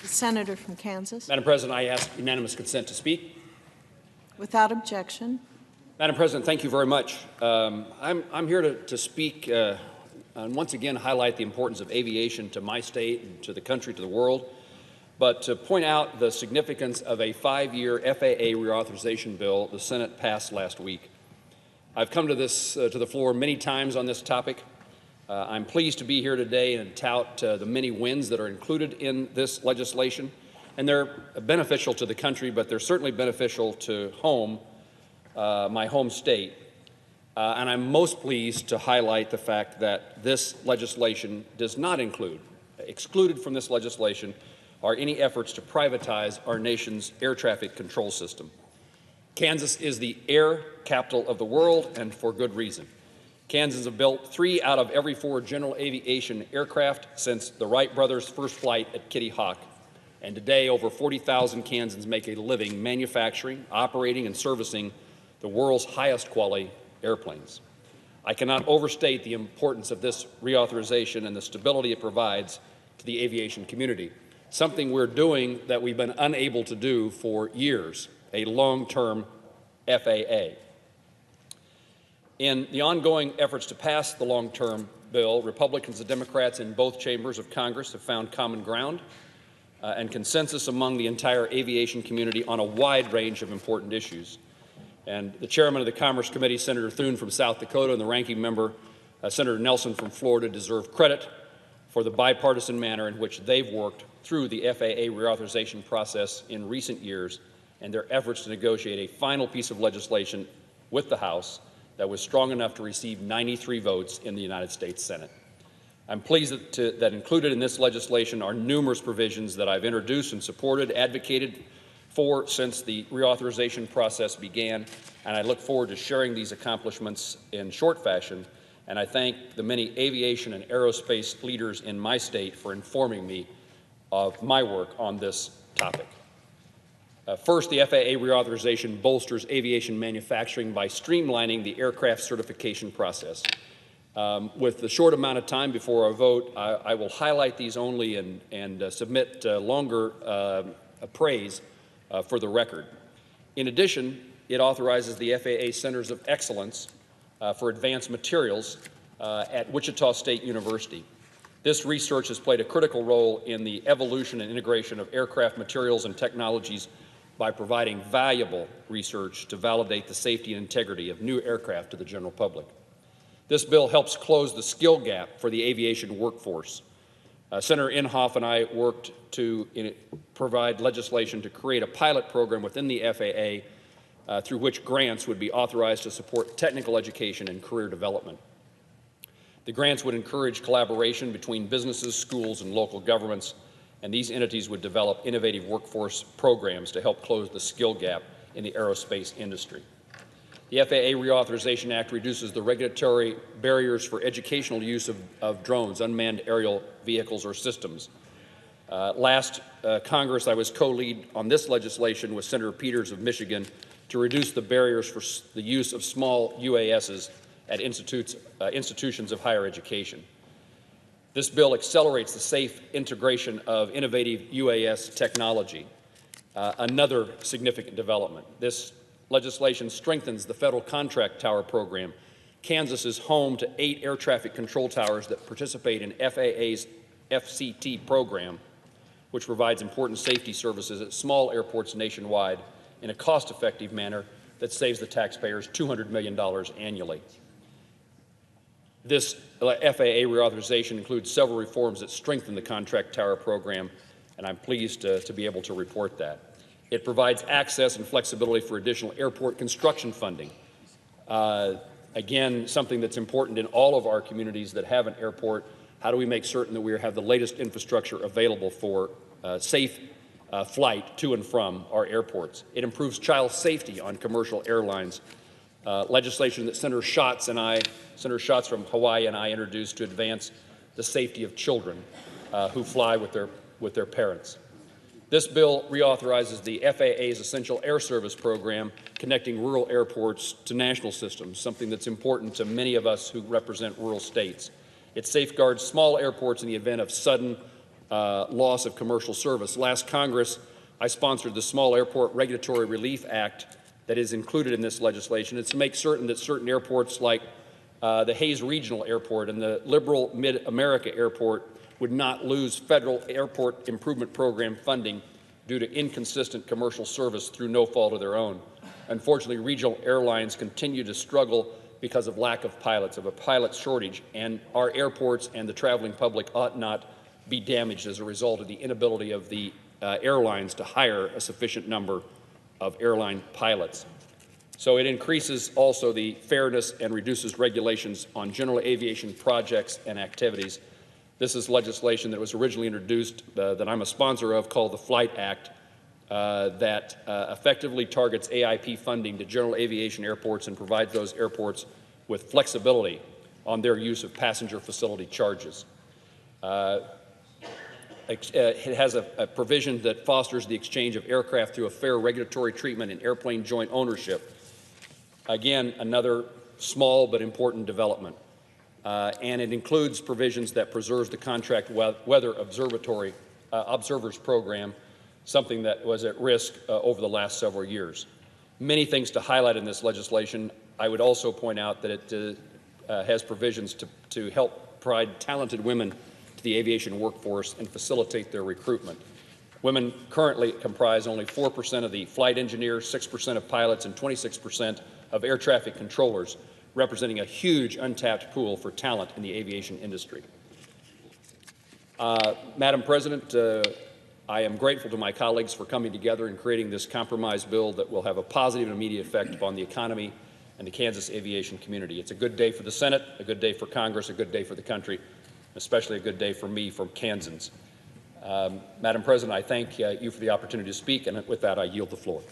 The senator from Kansas. Madam President, I ask unanimous consent to speak. Without objection. Madam President, thank you very much. I'm here to speak and once again highlight the importance of aviation to my state and to the country, to the world, but to point out the significance of a 5-year FAA reauthorization bill the Senate passed last week. I've come to the floor many times on this topic. I'm pleased to be here today and tout the many wins that are included in this legislation, and they're beneficial to the country, but they're certainly beneficial to my home state. And I'm most pleased to highlight the fact that this legislation does not excluded from this legislation are any efforts to privatize our nation's air traffic control system. Kansas is the air capital of the world, and for good reason. Kansans have built 3 out of every 4 general aviation aircraft since the Wright brothers' first flight at Kitty Hawk. And today, over 40,000 Kansans make a living manufacturing, operating, and servicing the world's highest quality airplanes. I cannot overstate the importance of this reauthorization and the stability it provides to the aviation community, something we're doing that we've been unable to do for years, a long-term FAA. In the ongoing efforts to pass the long-term bill, Republicans and Democrats in both chambers of Congress have found common ground and consensus among the entire aviation community on a wide range of important issues. And the chairman of the Commerce Committee, Senator Thune from South Dakota, and the ranking member, Senator Nelson from Florida, deserve credit for the bipartisan manner in which they've worked through the FAA reauthorization process in recent years and their efforts to negotiate a final piece of legislation with the House that was strong enough to receive 93 votes in the United States Senate. I'm pleased that included in this legislation are numerous provisions that I've introduced and supported, advocated for since the reauthorization process began, and I look forward to sharing these accomplishments in short fashion, and I thank the many aviation and aerospace leaders in my state for informing me of my work on this topic. First, the FAA reauthorization bolsters aviation manufacturing by streamlining the aircraft certification process. With the short amount of time before our vote, I will highlight these only and submit longer praise for the record. In addition, it authorizes the FAA Centers of Excellence for Advanced Materials at Wichita State University. This research has played a critical role in the evolution and integration of aircraft materials and technologies by providing valuable research to validate the safety and integrity of new aircraft to the general public. This bill helps close the skill gap for the aviation workforce. Senator Inhofe and I worked to provide legislation to create a pilot program within the FAA through which grants would be authorized to support technical education and career development. The grants would encourage collaboration between businesses, schools, and local governments, and these entities would develop innovative workforce programs to help close the skill gap in the aerospace industry. The FAA Reauthorization Act reduces the regulatory barriers for educational use of drones, unmanned aerial vehicles or systems. Last Congress, I was co-lead on this legislation with Senator Peters of Michigan to reduce the barriers for the use of small UASs at institutions of higher education. This bill accelerates the safe integration of innovative UAS technology, another significant development. This legislation strengthens the federal contract tower program. Kansas is home to 8 air traffic control towers that participate in FAA's FCT program, which provides important safety services at small airports nationwide in a cost-effective manner that saves the taxpayers $200 million annually. This FAA reauthorization includes several reforms that strengthen the contract tower program, and I'm pleased to be able to report that. It provides access and flexibility for additional airport construction funding. Again, something that's important in all of our communities that have an airport. How do we make certain that we have the latest infrastructure available for safe flight to and from our airports? It improves child safety on commercial airlines. Legislation that Senator Schatz from Hawaii and I introduced to advance the safety of children who fly with their parents. This bill reauthorizes the FAA's Essential Air Service program, connecting rural airports to national systems, something that's important to many of us who represent rural states. It safeguards small airports in the event of sudden loss of commercial service. Last Congress, I sponsored the Small Airport Regulatory Relief Act that is included in this legislation. It's to make certain that certain airports like the Hayes Regional Airport and the Liberal Mid-America Airport would not lose federal airport improvement program funding due to inconsistent commercial service through no fault of their own. Unfortunately, regional airlines continue to struggle because of lack of pilots, of a pilot shortage, and our airports and the traveling public ought not be damaged as a result of the inability of the airlines to hire a sufficient number of airline pilots. So it increases also the fairness and reduces regulations on general aviation projects and activities. This is legislation that was originally introduced that I'm a sponsor of, called the Flight Act, that effectively targets AIP funding to general aviation airports and provides those airports with flexibility on their use of passenger facility charges. It has a provision that fosters the exchange of aircraft through a fair regulatory treatment and airplane joint ownership. Again, another small but important development. And it includes provisions that preserves the contract weather observers program, something that was at risk over the last several years. Many things to highlight in this legislation. I would also point out that it has provisions to help provide talented women to the aviation workforce and facilitate their recruitment. Women currently comprise only 4% of the flight engineers, 6% of pilots, and 26% of air traffic controllers, representing a huge untapped pool for talent in the aviation industry. Madam President, I am grateful to my colleagues for coming together and creating this compromise bill that will have a positive and immediate effect upon the economy and the Kansas aviation community. It's a good day for the Senate, a good day for Congress, a good day for the country, especially a good day for me from Kansans. Madam President, I thank you for the opportunity to speak, and with that, I yield the floor.